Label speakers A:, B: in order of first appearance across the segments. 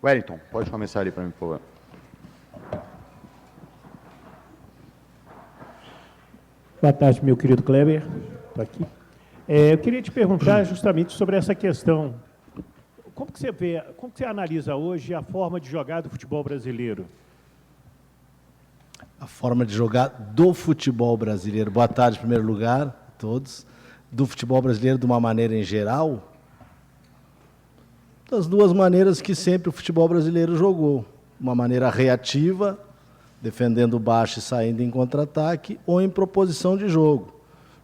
A: Wellington, pode começar ali para mim, por favor.
B: Boa tarde, meu querido Kleber. Estou aqui. Eu queria te perguntar justamente sobre essa questão. Como que você vê, como que você analisa hoje a forma de jogar do futebol brasileiro?
C: A forma de jogar do futebol brasileiro. Boa tarde, em primeiro lugar, a todos. Do futebol brasileiro de uma maneira em geral? Das duas maneiras que sempre o futebol brasileiro jogou. Uma maneira reativa, defendendo baixo e saindo em contra-ataque, ou em proposição de jogo.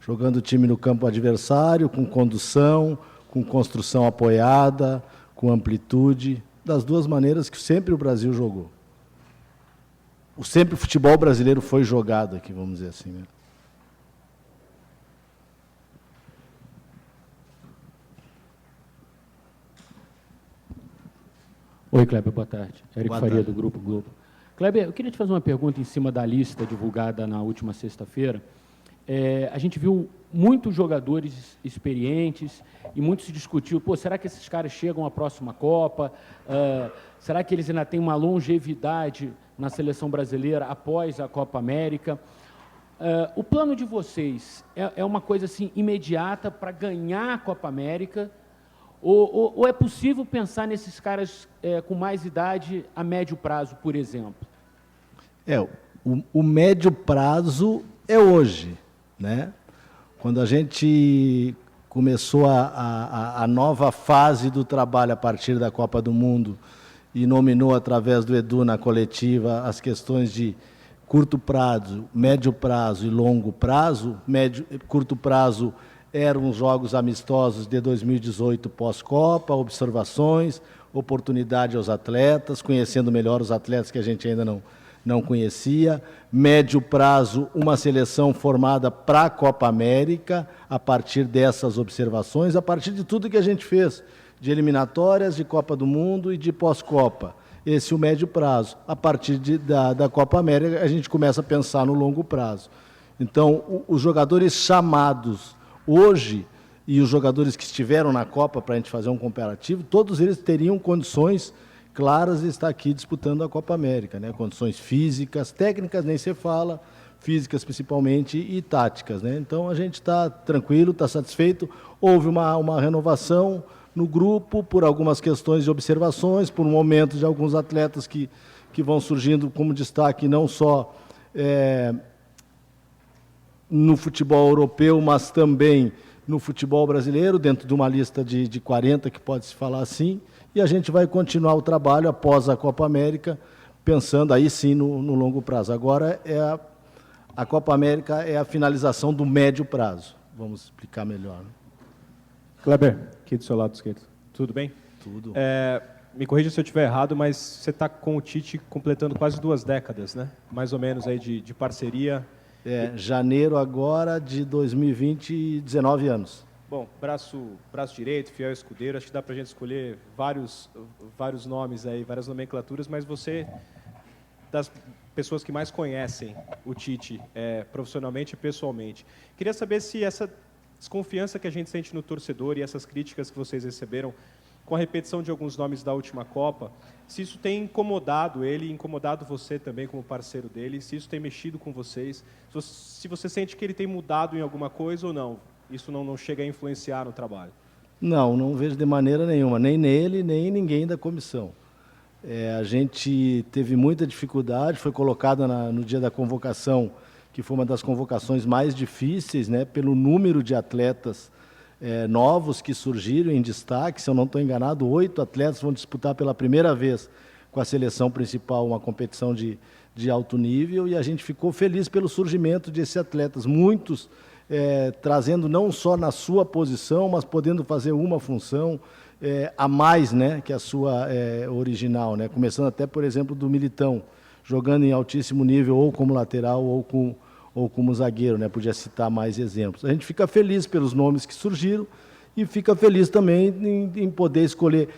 C: Jogando o time no campo adversário, com condução, com construção apoiada, com amplitude. Das duas maneiras que sempre o Brasil jogou. Sempre o futebol brasileiro foi jogado aqui, vamos dizer assim, né?
D: Oi, Kleber, boa tarde. Érico
C: Boa
D: Faria,
C: tarde.
D: do Grupo Globo. Kleber, eu queria te fazer uma pergunta em cima da lista divulgada na última sexta-feira. A gente viu muitos jogadores experientes e muito se discutiu, será que esses caras chegam à próxima Copa? Será que eles ainda têm uma longevidade na seleção brasileira após a Copa América? O plano de vocês é uma coisa assim imediata para ganhar a Copa América? Ou é possível pensar nesses caras com mais idade a médio prazo, por exemplo?
C: O médio prazo é hoje, né? Quando a gente começou a nova fase do trabalho a partir da Copa do Mundo e nominou através do Edu na coletiva as questões de curto prazo, médio prazo e longo prazo, curto prazo eram os jogos amistosos de 2018 pós-Copa, observações, oportunidade aos atletas, conhecendo melhor os atletas que a gente ainda não conhecia. Médio prazo, uma seleção formada para a Copa América, a partir dessas observações, a partir de tudo que a gente fez, de eliminatórias, de Copa do Mundo e de pós-Copa. Esse é o médio prazo. A partir da Copa América, a gente começa a pensar no longo prazo. Então, os jogadores chamados hoje, e os jogadores que estiveram na Copa, para a gente fazer um comparativo, todos eles teriam condições claras de estar aqui disputando a Copa América, né? Condições físicas, técnicas nem se fala, físicas principalmente e táticas, né? Então a gente está tranquilo, está satisfeito. Houve uma renovação no grupo por algumas questões de observações, por um momento de alguns atletas que vão surgindo como destaque não só no futebol europeu, mas também no futebol brasileiro, dentro de uma lista de 40, que pode-se falar assim, e a gente vai continuar o trabalho após a Copa América, pensando aí sim no longo prazo. Agora, a Copa América é a finalização do médio prazo. Vamos explicar melhor, né?
E: Kleber, aqui do seu lado esquerdo. Tudo bem?
C: Tudo.
E: Me corrija se eu estiver errado, mas você está com o Tite completando quase 2 décadas, né? Mais ou menos aí de parceria.
C: Janeiro agora de 2020, 19 anos.
E: Bom, braço direito, fiel escudeiro, acho que dá para a gente escolher vários nomes aí, várias nomenclaturas, mas você, das pessoas que mais conhecem o Tite profissionalmente e pessoalmente, queria saber se essa desconfiança que a gente sente no torcedor e essas críticas que vocês receberam com a repetição de alguns nomes da última Copa, se isso tem incomodado ele, incomodado você também como parceiro dele, se isso tem mexido com vocês, se você sente que ele tem mudado em alguma coisa ou não, isso não chega a influenciar no trabalho.
C: Não vejo de maneira nenhuma, nem nele, nem em ninguém da comissão. A gente teve muita dificuldade, foi colocada no dia da convocação, que foi uma das convocações mais difíceis, né, pelo número de atletas novos que surgiram em destaque. Se eu não estou enganado, 8 atletas vão disputar pela primeira vez com a seleção principal uma competição de alto nível, e a gente ficou feliz pelo surgimento desses atletas, muitos trazendo não só na sua posição, mas podendo fazer uma função a mais, né, que a sua original, né? Começando até, por exemplo, do Militão, jogando em altíssimo nível, ou como lateral, ou como zagueiro, né? Podia citar mais exemplos. A gente fica feliz pelos nomes que surgiram e fica feliz também em poder escolher.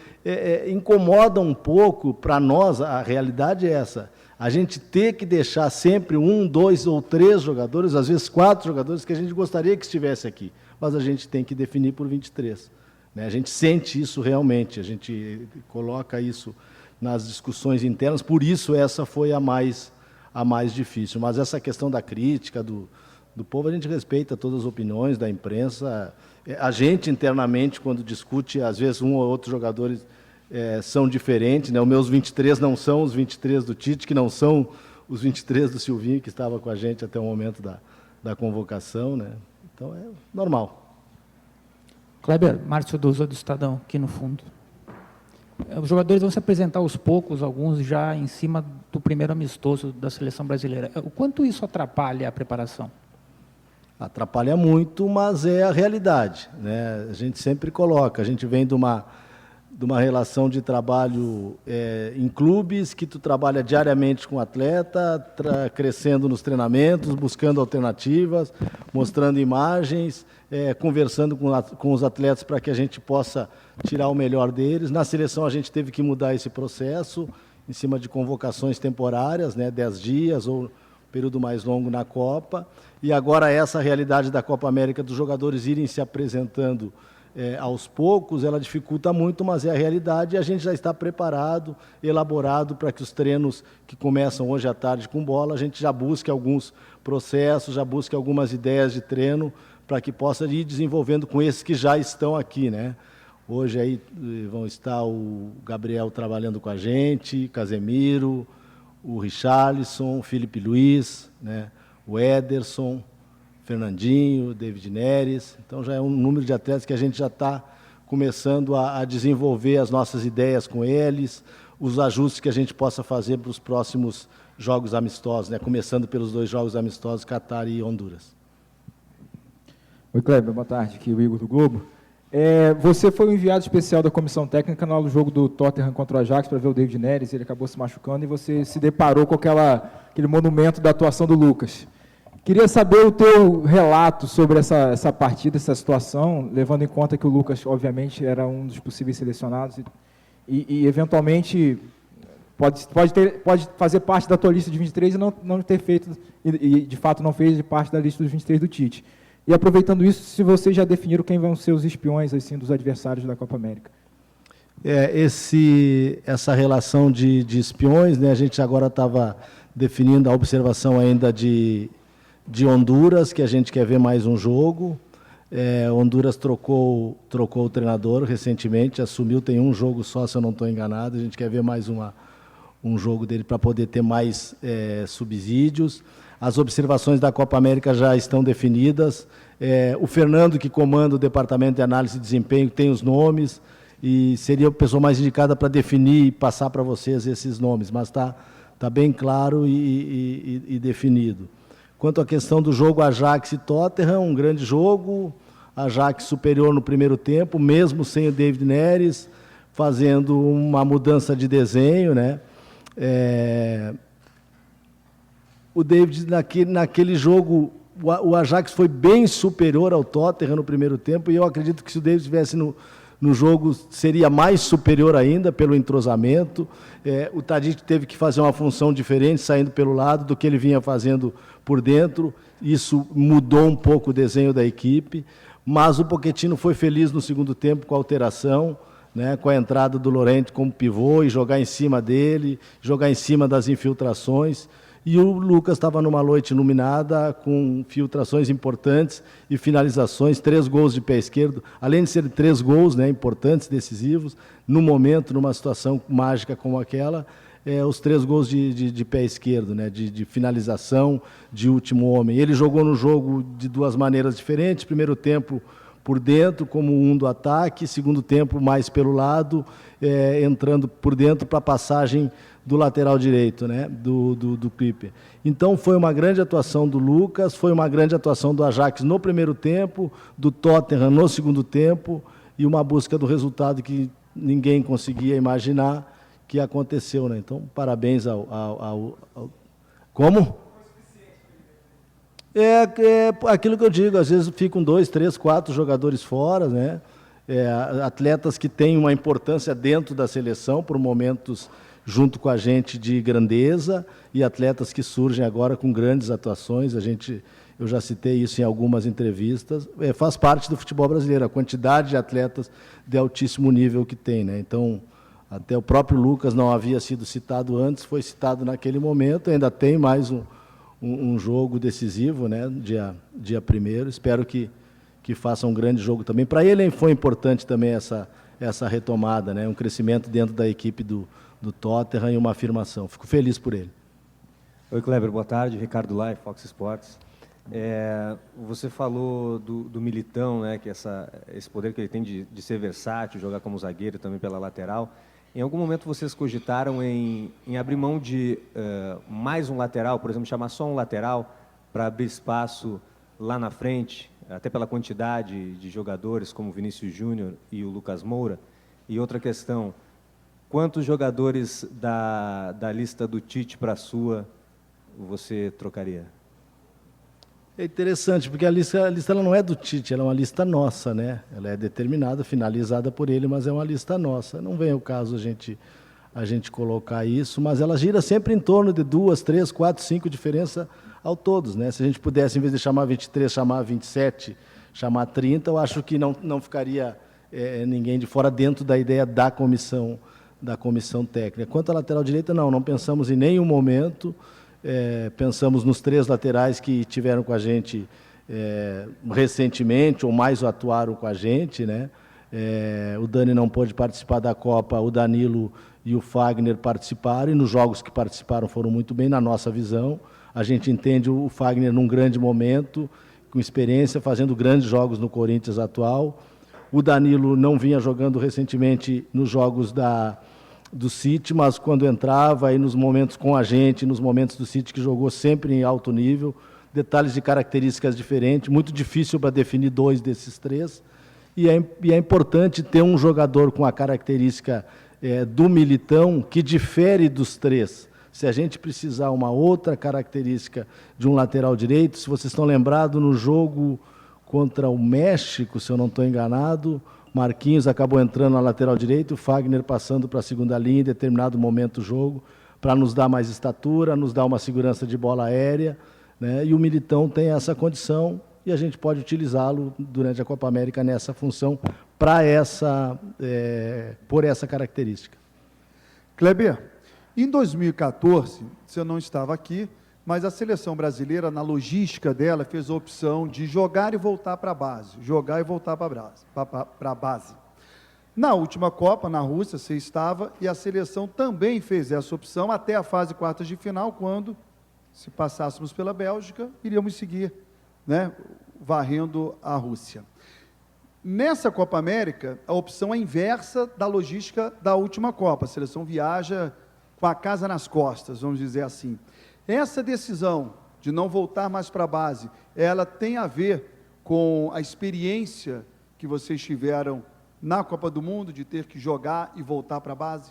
C: Incomoda um pouco, para nós, a realidade é essa, a gente ter que deixar sempre 1, 2 ou 3 jogadores, às vezes 4 jogadores, que a gente gostaria que estivesse aqui, mas a gente tem que definir por 23. Né? A gente sente isso realmente, a gente coloca isso nas discussões internas, por isso essa foi a mais difícil. Mas essa questão da crítica do povo, a gente respeita todas as opiniões da imprensa. A gente, internamente, quando discute, às vezes um ou outros jogadores são diferentes, né? Os meus 23 não são os 23 do Tite, que não são os 23 do Silvinho, que estava com a gente até o momento da convocação, né? Então, é normal.
F: Kleber, Márcio Douza do Estadão, aqui no fundo. Os jogadores vão se apresentar aos poucos, alguns já em cima do primeiro amistoso da seleção brasileira. O quanto isso atrapalha a preparação?
C: Atrapalha muito, mas é a realidade, né? A gente sempre coloca, a gente vem de uma relação de trabalho em clubes, que tu trabalha diariamente com o atleta, crescendo nos treinamentos, buscando alternativas, mostrando imagens, conversando com os atletas para que a gente possa tirar o melhor deles. Na seleção a gente teve que mudar esse processo, em cima de convocações temporárias, né, 10 dias ou período mais longo na Copa. E agora essa realidade da Copa América, dos jogadores irem se apresentando aos poucos, ela dificulta muito, mas é a realidade, e a gente já está preparado, elaborado para que os treinos que começam hoje à tarde com bola, a gente já busque alguns processos, já busque algumas ideias de treino, para que possa ir desenvolvendo com esses que já estão aqui, né? Hoje aí vão estar o Gabriel trabalhando com a gente, Casemiro, o Richarlison, o Felipe Luiz, né? O Ederson, Fernandinho, David Neres. Então já é um número de atletas que a gente já está começando a desenvolver as nossas ideias com eles, os ajustes que a gente possa fazer para os próximos jogos amistosos, né? Começando pelos 2 jogos amistosos, Catar e Honduras.
G: Oi, Kleber, boa tarde, aqui é o Igor do Globo. Você foi o enviado especial da comissão técnica no jogo do Tottenham contra o Ajax para ver o David Neres, ele acabou se machucando e você se deparou com aquele monumento da atuação do Lucas. Queria saber o teu relato sobre essa partida, essa situação, levando em conta que o Lucas, obviamente, era um dos possíveis selecionados e eventualmente, pode fazer parte da tua lista de 23 e não ter feito, e de fato não fez parte da lista dos 23 do Tite. E aproveitando isso, se vocês já definiram quem vão ser os espiões assim, dos adversários da Copa América.
C: Essa relação de espiões, né, a gente agora estava definindo a observação ainda de Honduras, que a gente quer ver mais um jogo. Honduras trocou o treinador recentemente, assumiu, tem um jogo só, se eu não estou enganado. A gente quer ver mais um jogo dele para poder ter mais subsídios. As observações da Copa América já estão definidas. O Fernando, que comanda o Departamento de Análise de Desempenho, tem os nomes e seria a pessoa mais indicada para definir e passar para vocês esses nomes, mas está bem claro e definido. Quanto à questão do jogo Ajax e Tottenham, um grande jogo, Ajax superior no primeiro tempo, mesmo sem o David Neres, fazendo uma mudança de desenho, né? O David, naquele jogo, o Ajax foi bem superior ao Tottenham no primeiro tempo, e eu acredito que se o David estivesse no jogo, seria mais superior ainda pelo entrosamento. O Tadic teve que fazer uma função diferente, saindo pelo lado, do que ele vinha fazendo por dentro. Isso mudou um pouco o desenho da equipe, mas o Pochettino foi feliz no segundo tempo com a alteração, né, com a entrada do Llorente como pivô, e jogar em cima dele, jogar em cima das infiltrações. E o Lucas estava numa noite iluminada, com filtrações importantes e finalizações, 3 gols de pé esquerdo, além de ser 3 gols, né, importantes, decisivos, no momento, numa situação mágica como aquela, os 3 gols de pé esquerdo, né, de finalização, de último homem. Ele jogou no jogo de 2 maneiras diferentes, primeiro tempo por dentro, como um do ataque, segundo tempo mais pelo lado, entrando por dentro para a passagem do lateral direito, né, do Piper. Então foi uma grande atuação do Lucas, foi uma grande atuação do Ajax no primeiro tempo, do Tottenham no segundo tempo, e uma busca do resultado que ninguém conseguia imaginar que aconteceu, né? Então, parabéns ao... Como? Aquilo que eu digo, às vezes ficam 2, 3, 4 jogadores fora, né? Atletas que têm uma importância dentro da seleção por momentos junto com a gente de grandeza, e atletas que surgem agora com grandes atuações. Eu já citei isso em algumas entrevistas. Faz parte do futebol brasileiro, a quantidade de atletas de altíssimo nível que tem, né? Então, Até o próprio Lucas não havia sido citado antes, foi citado naquele momento, ainda tem mais um jogo decisivo, né, dia 1º. Espero que faça um grande jogo também. Para ele foi importante também essa retomada, né, um crescimento dentro da equipe do Tottenham e uma afirmação. Fico feliz por ele.
H: Oi, Kleber, boa tarde. Ricardo Lai, Fox Sports. Você falou do Militão, né, que esse poder que ele tem de ser versátil, jogar como zagueiro também pela lateral. Em algum momento vocês cogitaram em abrir mão de mais um lateral, por exemplo, chamar só um lateral para abrir espaço lá na frente, até pela quantidade de jogadores como o Vinícius Júnior e o Lucas Moura? E outra questão, quantos jogadores da lista do Tite para a sua você trocaria?
C: É interessante, porque a lista ela não é do Tite, ela é uma lista nossa, né? Ela é determinada, finalizada por ele, mas é uma lista nossa. Não vem o caso a gente colocar isso, mas ela gira sempre em torno de 2, 3, 4, 5 diferença ao todos, né? Se a gente pudesse, em vez de chamar 23, chamar 27, chamar 30, eu acho que não ficaria ninguém de fora dentro da ideia da comissão técnica. Quanto à lateral direita, não pensamos em nenhum momento. Pensamos nos 3 laterais que tiveram com a gente recentemente, ou mais atuaram com a gente, né? O Dani não pôde participar da Copa, o Danilo e o Fagner participaram, e nos jogos que participaram foram muito bem, na nossa visão. A gente entende o Fagner num grande momento, com experiência, fazendo grandes jogos no Corinthians atual. O Danilo não vinha jogando recentemente nos jogos do City, mas quando entrava, aí nos momentos com a gente, nos momentos do City, que jogou sempre em alto nível, detalhes de características diferentes, muito difícil para definir 2 desses 3, e é importante ter um jogador com a característica do Militão, que difere dos 3. Se a gente precisar uma outra característica de um lateral direito, se vocês estão lembrados, no jogo contra o México, se eu não estou enganado, Marquinhos acabou entrando na lateral direita, o Fagner passando para a segunda linha em determinado momento do jogo, para nos dar mais estatura, nos dar uma segurança de bola aérea, né? E o Militão tem essa condição e a gente pode utilizá-lo durante a Copa América nessa função, por essa característica.
I: Kleber, em 2014, você não estava aqui, mas a seleção brasileira, na logística dela, fez a opção de jogar e voltar para a base, jogar e voltar para a base. Na última Copa, na Rússia, você estava, e a seleção também fez essa opção até a fase quartas de final, quando, se passássemos pela Bélgica, iríamos seguir, né, varrendo a Rússia. Nessa Copa América, a opção é inversa da logística da última Copa. A seleção viaja com a casa nas costas, vamos dizer assim. Essa decisão de não voltar mais para a base, ela tem a ver com a experiência que vocês tiveram na Copa do Mundo, de ter que jogar e voltar para a base?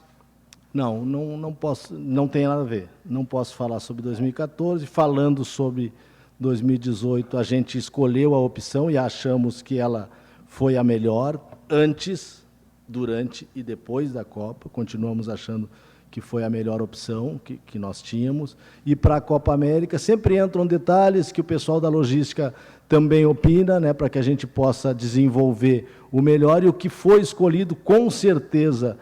C: Não posso, não tem nada a ver. Não posso falar sobre 2014. Falando sobre 2018, a gente escolheu a opção e achamos que ela foi a melhor antes, durante e depois da Copa. Continuamos achando que foi a melhor opção que nós tínhamos. E para a Copa América sempre entram detalhes que o pessoal da logística também opina, né, para que a gente possa desenvolver o melhor, e o que foi escolhido, com certeza,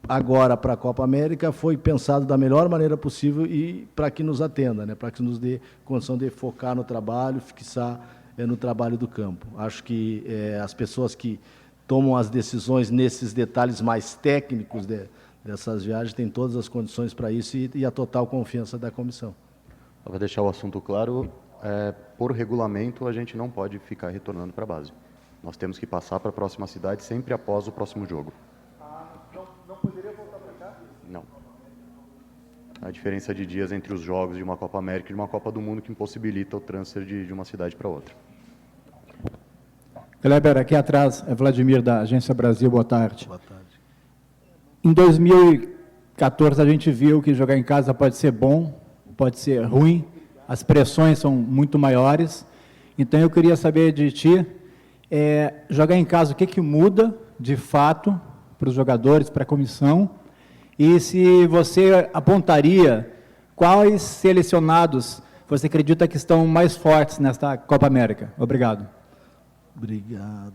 C: agora para a Copa América, foi pensado da melhor maneira possível e para que nos atenda, né, para que nos dê condição de focar no trabalho, fixar no trabalho do campo. Acho que as pessoas que tomam as decisões nesses detalhes mais técnicos dessas viagens têm todas as condições para isso e a total confiança da comissão.
A: Para deixar o assunto claro, por regulamento, a gente não pode ficar retornando para a base. Nós temos que passar para a próxima cidade sempre após o próximo jogo.
I: Não poderia voltar para cá?
A: Não. A diferença de dias entre os jogos de uma Copa América e de uma Copa do Mundo que impossibilita o transfer de uma cidade para outra.
G: Kleber, aqui atrás é Vladimir, da Agência Brasil. Boa tarde.
C: Boa tarde.
G: Em 2014, a gente viu que jogar em casa pode ser bom, pode ser ruim, as pressões são muito maiores. Então, eu queria saber de ti, jogar em casa, o que muda, de fato, para os jogadores, para a comissão, e se você apontaria quais selecionados você acredita que estão mais fortes nesta Copa América. Obrigado.
C: Obrigado.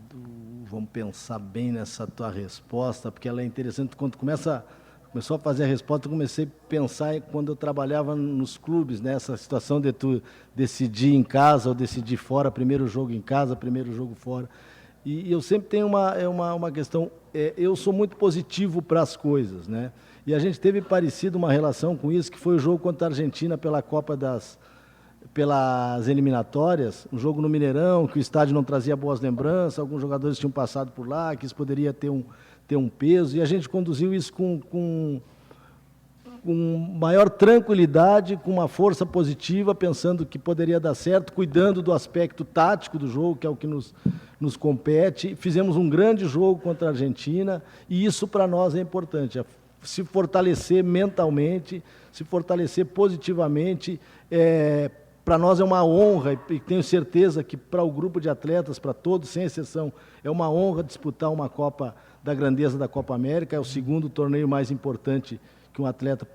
C: Vamos pensar bem nessa tua resposta, porque ela é interessante. Quando começa começou a fazer a resposta, eu comecei a pensar em quando eu trabalhava nos clubes, né? Essa situação de tu decidir em casa ou decidir fora, primeiro jogo em casa, primeiro jogo fora. E eu sempre tenho uma questão, eu sou muito positivo para as coisas, né? E a gente teve parecido uma relação com isso, que foi o jogo contra a Argentina pelas eliminatórias, um jogo no Mineirão, que o estádio não trazia boas lembranças, alguns jogadores tinham passado por lá, que isso poderia ter um peso, e a gente conduziu isso com maior tranquilidade, com uma força positiva, pensando que poderia dar certo, cuidando do aspecto tático do jogo, que é o que nos compete. Fizemos um grande jogo contra a Argentina, e isso para nós é importante, se fortalecer mentalmente, se fortalecer positivamente. Para nós é uma honra, e tenho certeza que para o grupo de atletas, para todos, sem exceção, é uma honra disputar uma Copa da grandeza da Copa América, é o segundo torneio mais importante que um atleta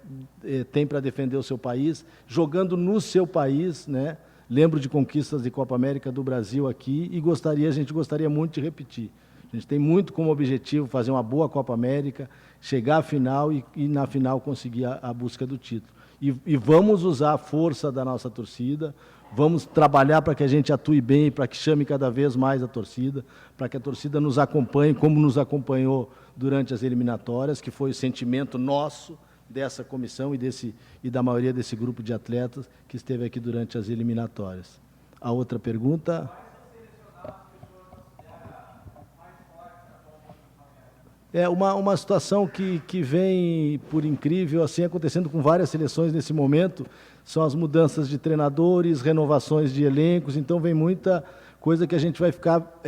C: tem para defender o seu país, jogando no seu país, né? Lembro de conquistas de Copa América do Brasil aqui e a gente gostaria muito de repetir. A gente tem muito como objetivo fazer uma boa Copa América, chegar à final e na final conseguir a busca do título. E vamos usar a força da nossa torcida, vamos trabalhar para que a gente atue bem, para que chame cada vez mais a torcida, para que a torcida nos acompanhe, como nos acompanhou durante as eliminatórias, que foi o sentimento nosso dessa comissão e da maioria desse grupo de atletas que esteve aqui durante as eliminatórias. A outra pergunta... É uma situação que vem, por incrível, assim, acontecendo com várias seleções nesse momento, são as mudanças de treinadores, renovações de elencos, então vem muita coisa que a gente vai ficar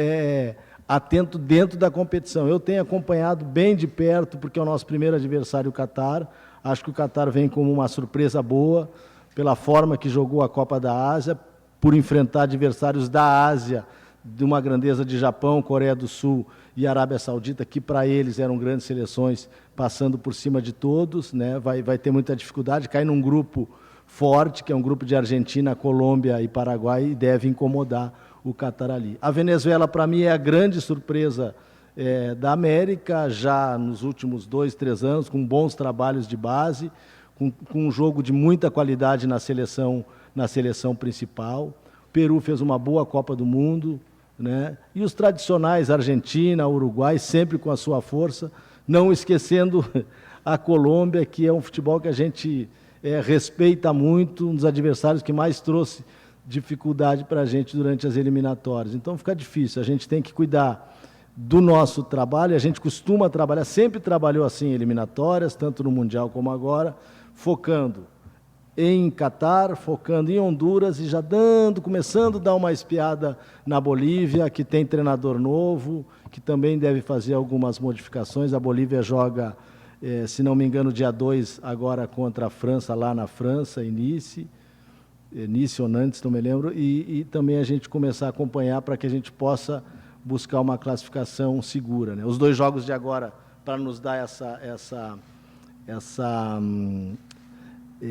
C: atento dentro da competição. Eu tenho acompanhado bem de perto, porque é o nosso primeiro adversário, o Catar. Acho que o Catar vem como uma surpresa boa, pela forma que jogou a Copa da Ásia, por enfrentar adversários da Ásia, de uma grandeza de Japão, Coreia do Sul e Arábia Saudita, que para eles eram grandes seleções, passando por cima de todos, né? Vai ter muita dificuldade, cai num grupo forte, que é um grupo de Argentina, Colômbia e Paraguai, e deve incomodar o Catar ali. A Venezuela, para mim, é a grande surpresa da América, já nos últimos 2, 3 anos, com bons trabalhos de base, com um jogo de muita qualidade na seleção principal. O Peru fez uma boa Copa do Mundo, né? E os tradicionais, Argentina, Uruguai, sempre com a sua força, não esquecendo a Colômbia, que é um futebol que a gente respeita muito, um dos adversários que mais trouxe dificuldade para a gente durante as eliminatórias. Então fica difícil, a gente tem que cuidar do nosso trabalho, a gente costuma trabalhar, sempre trabalhou assim em eliminatórias, tanto no Mundial como agora, focando em Catar, focando em Honduras e já começando a dar uma espiada na Bolívia, que tem treinador novo, que também deve fazer algumas modificações. A Bolívia joga, se não me engano, dia 2 agora contra a França, lá na França, em Nice ou Nantes, não me lembro, e também a gente começar a acompanhar para que a gente possa buscar uma classificação segura, né? Os 2 jogos de agora, para nos dar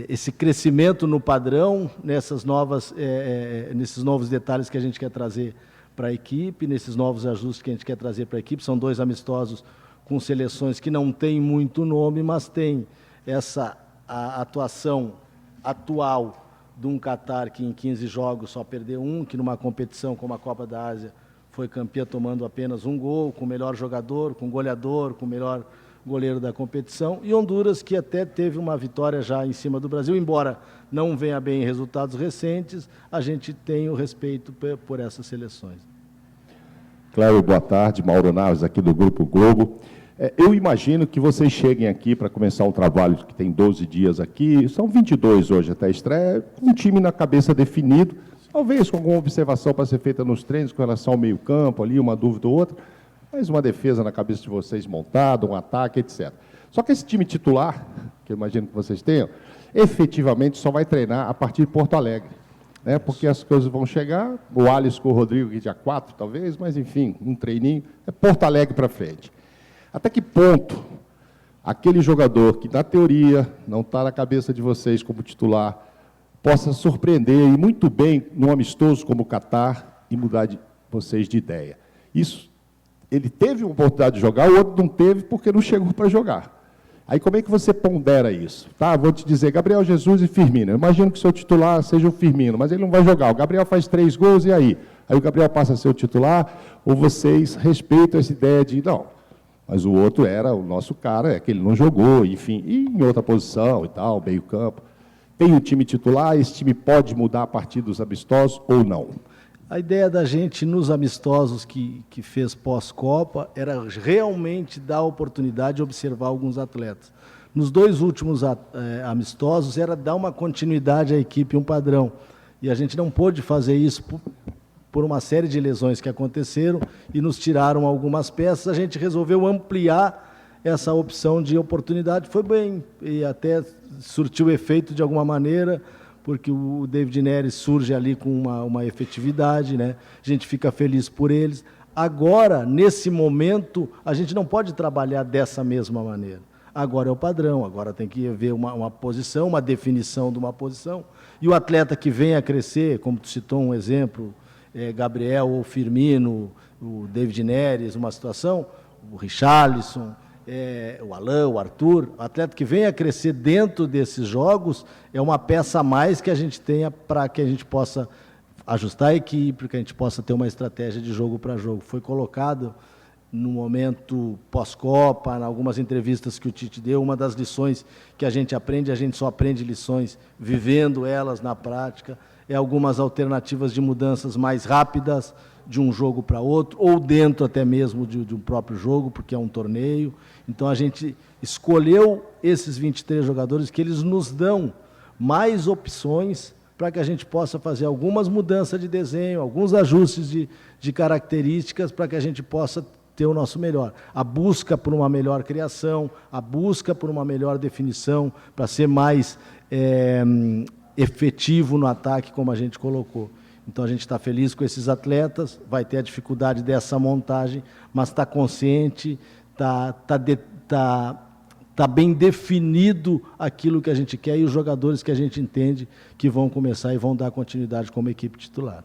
C: esse crescimento no padrão, nesses novos detalhes que a gente quer trazer para a equipe, nesses novos ajustes que a gente quer trazer para a equipe. São 2 amistosos com seleções que não têm muito nome, mas têm a atuação atual de um Catar que em 15 jogos só perdeu 1, que numa competição como a Copa da Ásia foi campeã tomando apenas 1 gol, com o melhor jogador, com o goleador, com o melhor goleiro da competição, e Honduras, que até teve uma vitória já em cima do Brasil, embora não venha bem em resultados recentes, a gente tem o respeito por essas seleções.
J: Cléber, boa tarde. Mauro Naves, aqui do Grupo Globo. Eu imagino que vocês cheguem aqui para começar um trabalho que tem 12 dias aqui, são 22 hoje até a estreia, com um time na cabeça definido, talvez com alguma observação para ser feita nos treinos com relação ao meio-campo, ali, uma dúvida ou outra, mas uma defesa na cabeça de vocês montada, um ataque, etc. Só que esse time titular, que eu imagino que vocês tenham, efetivamente só vai treinar a partir de Porto Alegre, né? Porque as coisas vão chegar, o Alisson com o Rodrigo, que dia 4, talvez, mas, enfim, um treininho, é Porto Alegre para frente. Até que ponto aquele jogador que, na teoria, não está na cabeça de vocês como titular, possa surpreender, e muito bem, num amistoso como o Catar, e mudar vocês de ideia? Isso... Ele teve uma oportunidade de jogar, o outro não teve porque não chegou para jogar. Aí como é que você pondera isso? Tá, vou te dizer, Gabriel Jesus e Firmino. Eu imagino que o seu titular seja o Firmino, mas ele não vai jogar. O Gabriel faz 3 gols, e aí? Aí o Gabriel passa a ser o titular, ou vocês respeitam essa ideia de, não, mas o outro era o nosso cara, é que ele não jogou, enfim, e em outra posição e tal, meio campo. Tem o time titular, esse time pode mudar a partir dos amistosos ou não?
C: A ideia da gente, nos amistosos que fez pós-Copa, era realmente dar a oportunidade de observar alguns atletas. Nos 2 últimos amistosos, era dar uma continuidade à equipe, um padrão. E a gente não pôde fazer isso por uma série de lesões que aconteceram e nos tiraram algumas peças. A gente resolveu ampliar essa opção de oportunidade. Foi bem, e até surtiu efeito de alguma maneira, porque o David Neres surge ali com uma efetividade, né? A gente fica feliz por eles. Agora, nesse momento, a gente não pode trabalhar dessa mesma maneira. Agora é o padrão, agora tem que haver uma posição, uma definição de uma posição. E o atleta que vem a crescer, como tu citou um exemplo, Gabriel ou Firmino, o David Neres, uma situação, o Richarlison, o Alain, o Arthur, o atleta que vem a crescer dentro desses jogos é uma peça a mais que a gente tenha para que a gente possa ajustar a equipe, que a gente possa ter uma estratégia de jogo para jogo. Foi colocado no momento pós-Copa, em algumas entrevistas que o Tite deu, uma das lições que a gente só aprende lições vivendo elas na prática, algumas alternativas de mudanças mais rápidas de um jogo para outro, ou dentro até mesmo de um próprio jogo, porque é um torneio. Então, a gente escolheu esses 23 jogadores que eles nos dão mais opções para que a gente possa fazer algumas mudanças de desenho, alguns ajustes de características para que a gente possa ter o nosso melhor. A busca por uma melhor criação, a busca por uma melhor definição, para ser mais efetivo no ataque, como a gente colocou. Então, a gente está feliz com esses atletas, vai ter a dificuldade dessa montagem, mas está consciente, está bem definido aquilo que a gente quer e os jogadores que a gente entende que vão começar e vão dar continuidade como equipe titular.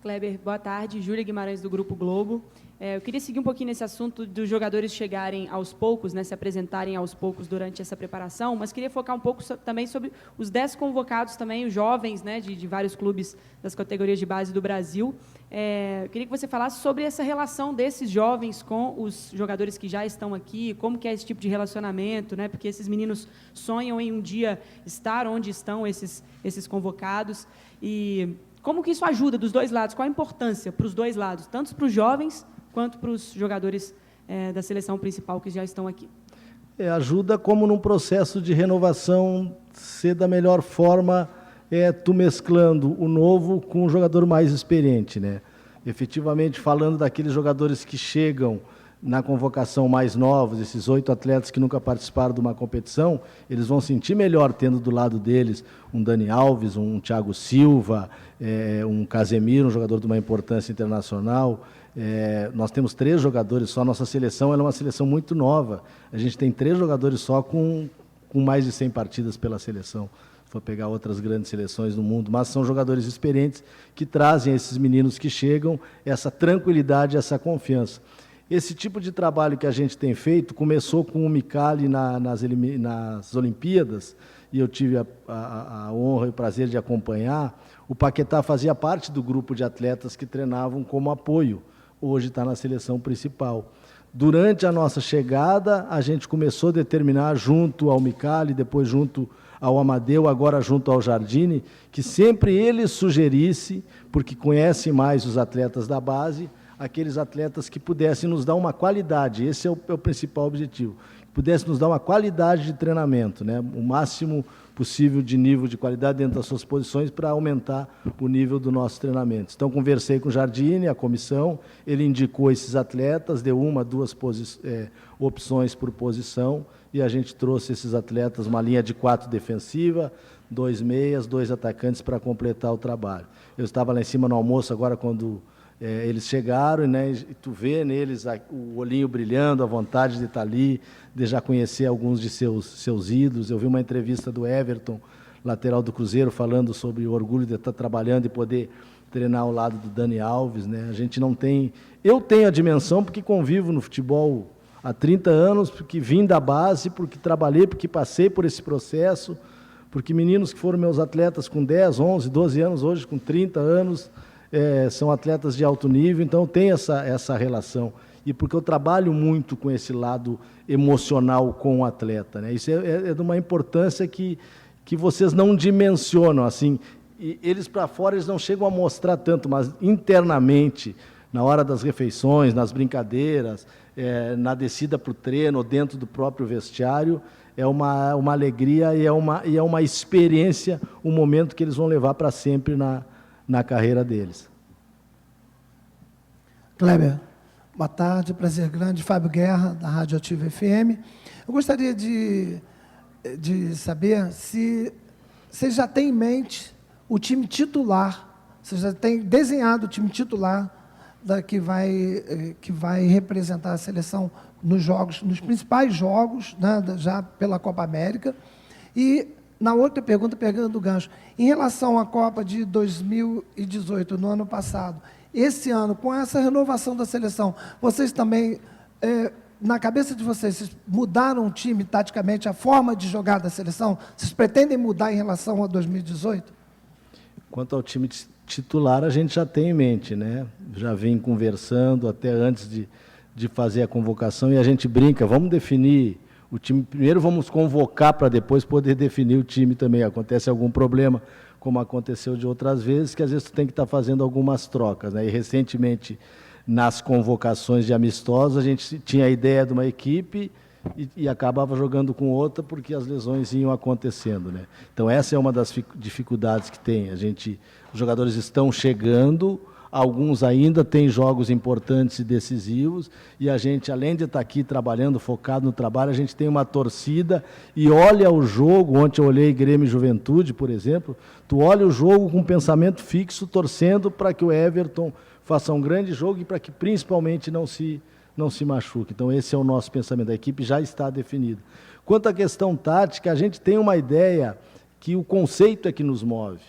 K: Kleber, boa tarde. Júlia Guimarães, do Grupo Globo. Eu queria seguir um pouquinho nesse assunto dos jogadores chegarem aos poucos, né, se apresentarem aos poucos durante essa preparação, mas queria focar um pouco também sobre os 10 convocados também, os jovens, né, de vários clubes das categorias de base do Brasil. Eu queria que você falasse sobre essa relação desses jovens com os jogadores que já estão aqui, como que é esse tipo de relacionamento, né, porque esses meninos sonham em um dia estar onde estão esses convocados, e como que isso ajuda dos dois lados, qual a importância para os dois lados, tanto para os jovens quanto para os jogadores da seleção principal que já estão aqui?
C: Ajuda como num processo de renovação, ser da melhor forma, tu mesclando o novo com o jogador mais experiente, né? Efetivamente, falando daqueles jogadores que chegam na convocação mais novos, esses 8 atletas que nunca participaram de uma competição, eles vão sentir melhor tendo do lado deles um Dani Alves, um Thiago Silva, um Casemiro, um jogador de uma importância internacional. Nós temos 3 jogadores só, nossa seleção ela é uma seleção muito nova, a gente tem 3 jogadores só com mais de 100 partidas pela seleção, se for pegar outras grandes seleções do mundo, mas são jogadores experientes que trazem a esses meninos que chegam essa tranquilidade, essa confiança. Esse tipo de trabalho que a gente tem feito começou com o Micali nas Olimpíadas, e eu tive a honra e o prazer de acompanhar. O Paquetá fazia parte do grupo de atletas que treinavam como apoio, hoje está na seleção principal. Durante a nossa chegada, a gente começou a determinar, junto ao Micali, depois junto ao Amadeu, agora junto ao Jardine, que sempre ele sugerisse, porque conhece mais os atletas da base, aqueles atletas que pudessem nos dar uma qualidade, esse é o principal objetivo, que pudessem nos dar uma qualidade de treinamento, né? O máximo possível de nível de qualidade dentro das suas posições para aumentar o nível do nosso treinamento. Então, conversei com o Jardine, a comissão, ele indicou esses atletas, deu 1, 2 opções por posição, e a gente trouxe esses atletas, uma linha de 4 defensiva, 2 meias, 2 atacantes para completar o trabalho. Eu estava lá em cima no almoço agora quando eles chegaram, né, e tu vê neles o olhinho brilhando, a vontade de estar ali, de já conhecer alguns de seus ídolos. Eu vi uma entrevista do Everton, lateral do Cruzeiro, falando sobre o orgulho de estar trabalhando e poder treinar ao lado do Dani Alves, né? A gente não tem... Eu tenho a dimensão porque convivo no futebol há 30 anos, porque vim da base, porque trabalhei, porque passei por esse processo, porque meninos que foram meus atletas com 10, 11, 12 anos, hoje com 30 anos, são atletas de alto nível, então tem essa relação. E porque eu trabalho muito com esse lado emocional com o atleta, né? Isso é de uma importância que vocês não dimensionam, assim. E eles para fora eles não chegam a mostrar tanto, mas internamente, na hora das refeições, nas brincadeiras, na descida para o treino, dentro do próprio vestiário, é uma alegria e é uma experiência, um momento que eles vão levar para sempre na carreira deles.
L: Kleber, boa tarde, prazer grande. Fábio Guerra, da Rádio Ativa FM. Eu gostaria de saber se você já tem em mente o time titular, você já tem desenhado o time titular que vai representar a seleção nos principais jogos, né, já pela Copa América. E, na outra pergunta, pegando o gancho, em relação à Copa de 2018, no ano passado, esse ano, com essa renovação da seleção, vocês também, na cabeça de vocês mudaram o time, taticamente, a forma de jogar da seleção? Vocês pretendem mudar em relação a 2018?
C: Quanto ao time titular, a gente já tem em mente, né? Já vem conversando até antes de fazer a convocação, e a gente brinca, vamos definir o time, primeiro vamos convocar para depois poder definir o time também. Acontece algum problema, como aconteceu de outras vezes, que às vezes tu tem que estar fazendo algumas trocas, né? E recentemente, nas convocações de amistosos, a gente tinha a ideia de uma equipe e acabava jogando com outra porque as lesões iam acontecendo, né? Então essa é uma das dificuldades que tem. Os jogadores estão chegando, alguns ainda têm jogos importantes e decisivos, e a gente, além de estar aqui trabalhando, focado no trabalho, a gente tem uma torcida e olha o jogo. Ontem eu olhei Grêmio e Juventude, por exemplo, tu olha o jogo com um pensamento fixo, torcendo para que o Everton faça um grande jogo e para que principalmente não se machuque. Então esse é o nosso pensamento, a equipe já está definida. Quanto à questão tática, a gente tem uma ideia que o conceito é que nos move,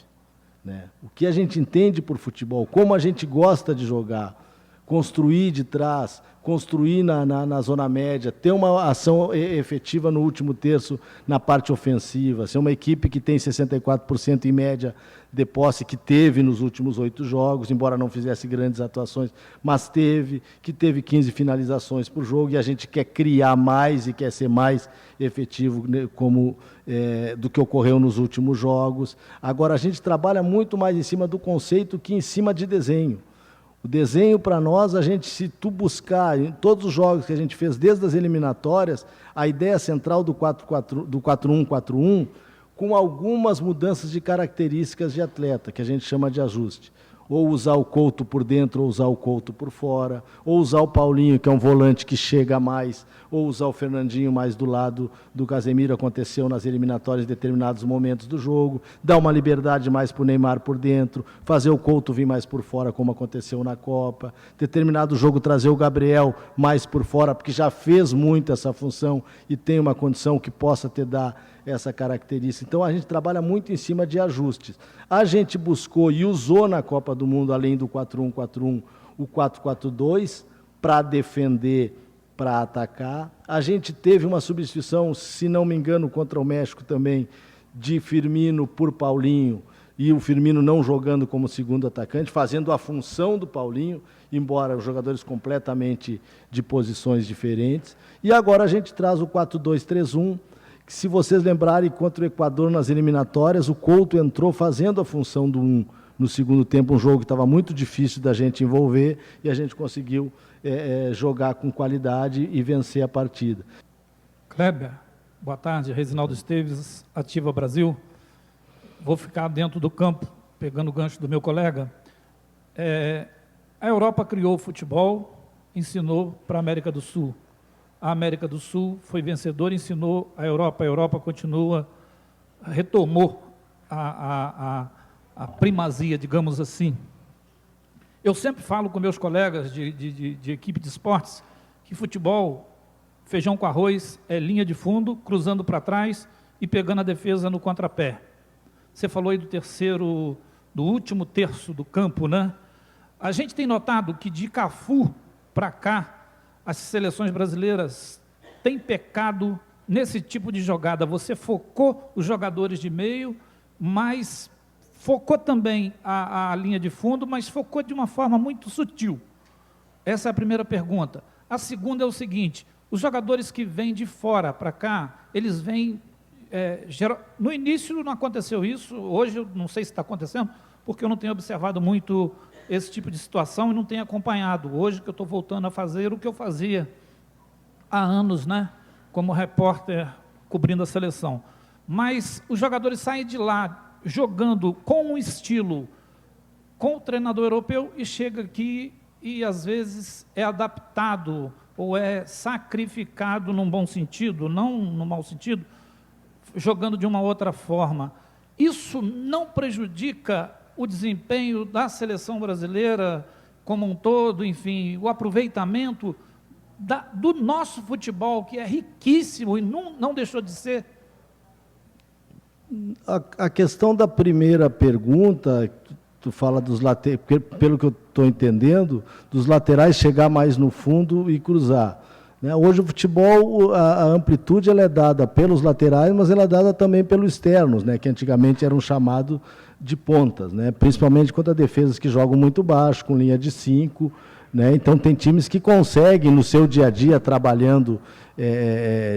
C: né? O que a gente entende por futebol, como a gente gosta de jogar, construir de trás, construir na zona média, ter uma ação efetiva no último terço na parte ofensiva, ser uma equipe que tem 64% em média de posse, que teve nos últimos 8 jogos, embora não fizesse grandes atuações, mas teve 15 finalizações por jogo, e a gente quer criar mais e quer ser mais efetivo, né, do que ocorreu nos últimos jogos. Agora, a gente trabalha muito mais em cima do conceito que em cima de desenho. O desenho, para nós, se tu buscar em todos os jogos que a gente fez, desde as eliminatórias, a ideia central do 4-1-4-1, com algumas mudanças de características de atleta, que a gente chama de ajuste. Ou usar o Couto por dentro, ou usar o Couto por fora, ou usar o Paulinho, que é um volante que chega mais, ou usar o Fernandinho mais do lado do Casemiro, aconteceu nas eliminatórias em determinados momentos do jogo, dar uma liberdade mais para o Neymar por dentro, fazer o Couto vir mais por fora, como aconteceu na Copa, determinado jogo trazer o Gabriel mais por fora, porque já fez muito essa função e tem uma condição que possa dar essa característica. Então a gente trabalha muito em cima de ajustes. A gente buscou e usou na Copa do Mundo, além do 4-1-4-1, o 4-4-2 para defender, para atacar. A gente teve uma substituição, se não me engano, contra o México também, de Firmino por Paulinho, e o Firmino não jogando como segundo atacante, fazendo a função do Paulinho, embora os jogadores completamente de posições diferentes. E agora a gente traz o 4-2-3-1, que, se vocês lembrarem, contra o Equador nas eliminatórias, o Couto entrou fazendo a função do 1 no segundo tempo, um jogo que estava muito difícil da gente envolver, e a gente conseguiu jogar com qualidade e vencer a partida.
M: Kleber, boa tarde. Reginaldo Esteves, Ativa Brasil. Vou ficar dentro do campo, pegando o gancho do meu colega. A Europa criou o futebol, ensinou para a América do Sul. A América do Sul foi vencedora, ensinou a Europa continua, retomou a primazia, digamos assim. Eu sempre falo com meus colegas de equipe de esportes que futebol, feijão com arroz, é linha de fundo, cruzando para trás e pegando a defesa no contrapé. Você falou aí do último terço do campo, né? A gente tem notado que de Cafu para cá, as seleções brasileiras têm pecado nesse tipo de jogada. Você focou os jogadores de meio, mas focou também a linha de fundo, mas focou de uma forma muito sutil. Essa é a primeira pergunta. A segunda é o seguinte: os jogadores que vêm de fora para cá, eles vêm... no início não aconteceu isso, hoje eu não sei se está acontecendo, porque eu não tenho observado muito esse tipo de situação e não tenho acompanhado. Hoje que eu estou voltando a fazer o que eu fazia há anos, né, como repórter cobrindo a seleção. Mas os jogadores saem de lá jogando com um estilo, com o treinador europeu, e chega aqui e às vezes é adaptado ou é sacrificado num bom sentido, não no mau sentido, jogando de uma outra forma. Isso não prejudica o desempenho da seleção brasileira como um todo, enfim, o aproveitamento do nosso futebol, que é riquíssimo e não deixou de ser?
C: A questão da primeira pergunta, tu fala dos laterais, pelo que eu estou entendendo, dos laterais chegar mais no fundo e cruzar. Hoje o futebol, a amplitude ela é dada pelos laterais, mas ela é dada também pelos externos, que antigamente eram chamados de pontas, principalmente contra defesas que jogam muito baixo, com linha de 5. Então tem times que conseguem, no seu dia a dia, trabalhando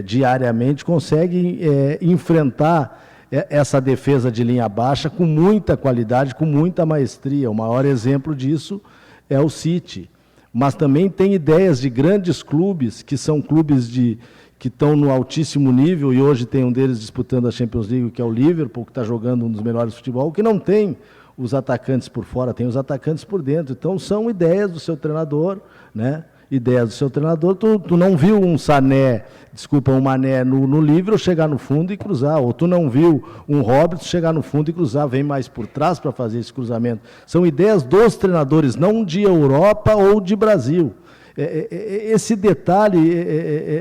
C: diariamente, conseguem enfrentar essa defesa de linha baixa com muita qualidade, com muita maestria. O maior exemplo disso é o City. Mas também tem ideias de grandes clubes, que são clubes que estão no altíssimo nível, e hoje tem um deles disputando a Champions League, que é o Liverpool, que está jogando um dos melhores futebol, que não tem os atacantes por fora, tem os atacantes por dentro. Então são ideias do seu treinador, ideias do seu treinador. Tu não viu um Mané no Liverpool chegar no fundo e cruzar, ou tu não viu um Robertson chegar no fundo e cruzar, vem mais por trás para fazer esse cruzamento. São ideias dos treinadores, não de Europa ou de Brasil. Esse detalhe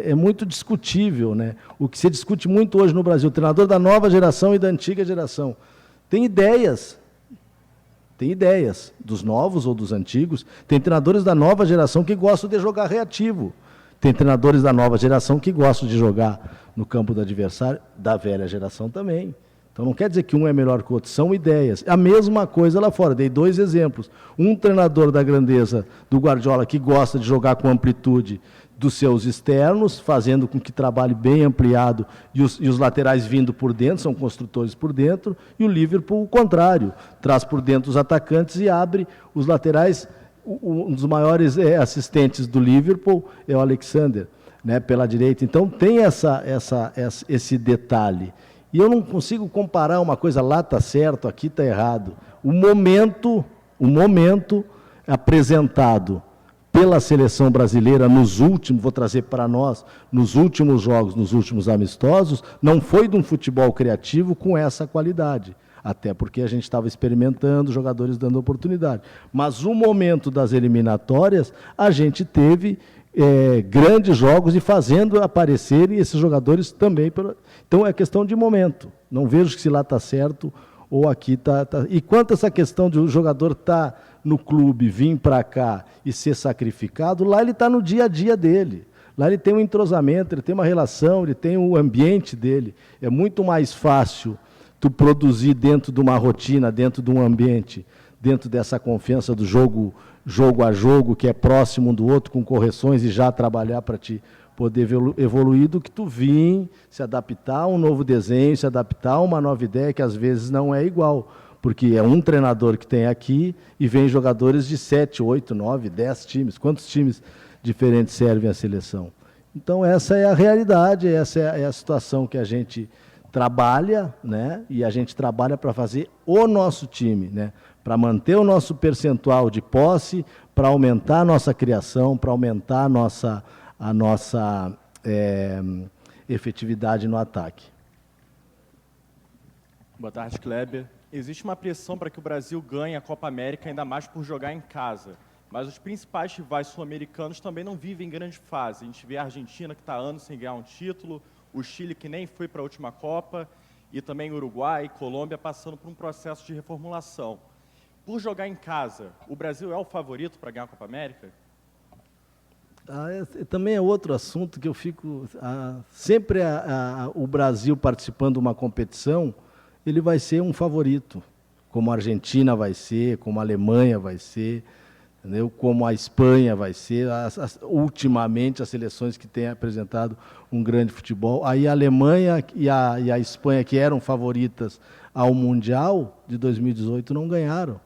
C: é muito discutível, O que se discute muito hoje no Brasil, o treinador da nova geração e da antiga geração tem ideias, dos novos ou dos antigos. Tem treinadores da nova geração que gostam de jogar reativo. Tem treinadores da nova geração que gostam de jogar no campo do adversário, da velha geração também. Então não quer dizer que um é melhor que o outro, são ideias. A mesma coisa lá fora, dei 2 exemplos. Um treinador da grandeza do Guardiola que gosta de jogar com amplitude dos seus externos, fazendo com que trabalhe bem ampliado, e os laterais vindo por dentro, são construtores por dentro, e o Liverpool o contrário, traz por dentro os atacantes e abre os laterais. Um dos maiores assistentes do Liverpool é o Alexander, pela direita. Então tem esse detalhe. E eu não consigo comparar uma coisa, lá está certo, aqui está errado. O momento apresentado pela seleção brasileira vou trazer para nós, nos últimos jogos, nos últimos amistosos, não foi de um futebol criativo com essa qualidade. Até porque a gente estava experimentando, jogadores dando oportunidade. Mas o momento das eliminatórias, a gente teve grandes jogos e fazendo aparecerem esses jogadores também. Então é questão de momento. Não vejo se lá está certo ou aqui está... E quanto a essa questão de o jogador estar no clube, vir para cá e ser sacrificado, lá ele está no dia a dia dele. Lá ele tem um entrosamento, ele tem uma relação, ele tem o ambiente dele. É muito mais fácil tu produzir dentro de uma rotina, dentro de um ambiente, dentro dessa confiança do jogo a jogo, que é próximo um do outro, com correções, e já trabalhar para te poder evoluir, do que tu vir se adaptar a um novo desenho, se adaptar a uma nova ideia, que às vezes não é igual, porque é um treinador que tem aqui e vem jogadores de 7, 8, 9, 10 times. Quantos times diferentes servem à seleção? Então essa é a realidade, essa é a situação que a gente trabalha, e a gente trabalha para fazer o nosso time, para manter o nosso percentual de posse, para aumentar a nossa criação, para aumentar a nossa efetividade no ataque.
N: Boa tarde, Kleber. Existe uma pressão para que o Brasil ganhe a Copa América, ainda mais por jogar em casa. Mas os principais rivais sul-americanos também não vivem em grande fase. A gente vê a Argentina, que está há anos sem ganhar um título, o Chile, que nem foi para a última Copa, e também Uruguai e Colômbia passando por um processo de reformulação. Por jogar em casa, o Brasil é o favorito para ganhar a Copa América?
C: Também é outro assunto que eu fico... sempre o Brasil participando de uma competição, ele vai ser um favorito, como a Argentina vai ser, como a Alemanha vai ser, entendeu? Como a Espanha vai ser, ultimamente as seleções que têm apresentado um grande futebol. Aí a Alemanha e a Espanha, que eram favoritas ao Mundial de 2018, não ganharam.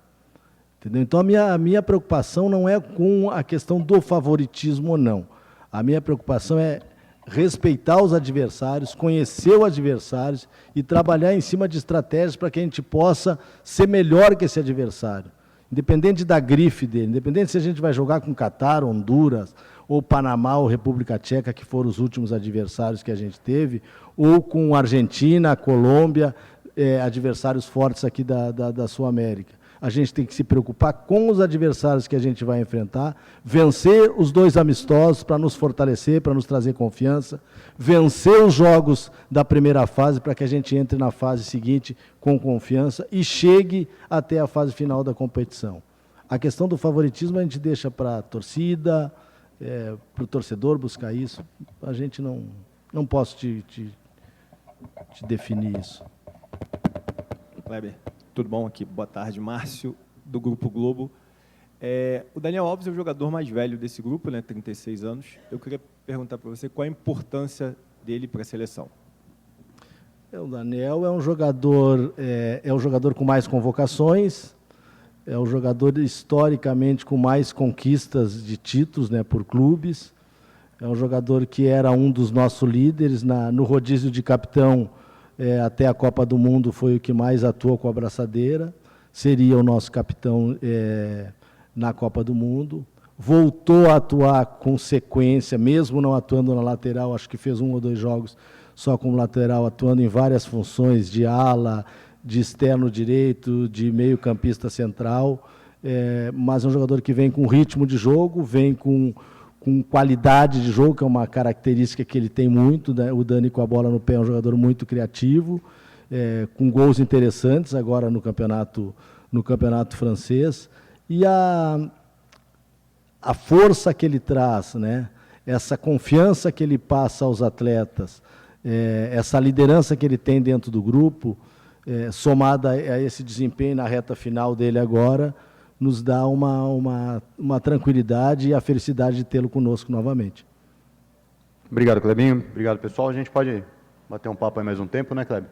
C: Entendeu? Então, a minha preocupação não é com a questão do favoritismo ou não. A minha preocupação é respeitar os adversários, conhecer os adversários e trabalhar em cima de estratégias para que a gente possa ser melhor que esse adversário. Independente da grife dele, independente se a gente vai jogar com Catar, Honduras, ou Panamá, ou República Tcheca, que foram os últimos adversários que a gente teve, ou com Argentina, Colômbia, adversários fortes aqui da Sul-América. A gente tem que se preocupar com os adversários que a gente vai enfrentar, vencer os 2 amistosos para nos fortalecer, para nos trazer confiança, vencer os jogos da primeira fase para que a gente entre na fase seguinte com confiança e chegue até a fase final da competição. A questão do favoritismo a gente deixa para a torcida, para o torcedor buscar isso. A gente não posso te definir isso.
E: Kleber, tudo bom aqui? Boa tarde, Márcio, do Grupo Globo. O Daniel Alves é o jogador mais velho desse grupo, né, 36 anos. Eu queria perguntar para você qual a importância dele para a seleção.
C: O Daniel é um jogador com mais convocações, é o jogador historicamente com mais conquistas de títulos, né, por clubes. É um jogador que era um dos nossos líderes no rodízio de capitão. Até a Copa do Mundo foi o que mais atuou com a braçadeira, seria o nosso capitão na Copa do Mundo. Voltou a atuar com sequência, mesmo não atuando na lateral, acho que fez 1 ou 2 jogos só como lateral, atuando em várias funções de ala, de externo direito, de meio campista central, mas é um jogador que vem com ritmo de jogo, vem com qualidade de jogo, que é uma característica que ele tem muito, né? O Dani com a bola no pé é um jogador muito criativo, com gols interessantes agora no campeonato francês. E a força que ele traz, né? Essa confiança que ele passa aos atletas, essa liderança que ele tem dentro do grupo, somada a esse desempenho na reta final dele agora, nos dá uma tranquilidade e a felicidade de tê-lo conosco novamente.
A: Obrigado, Clebinho. Obrigado, pessoal. A gente pode bater um papo aí mais um tempo, né, Kleber?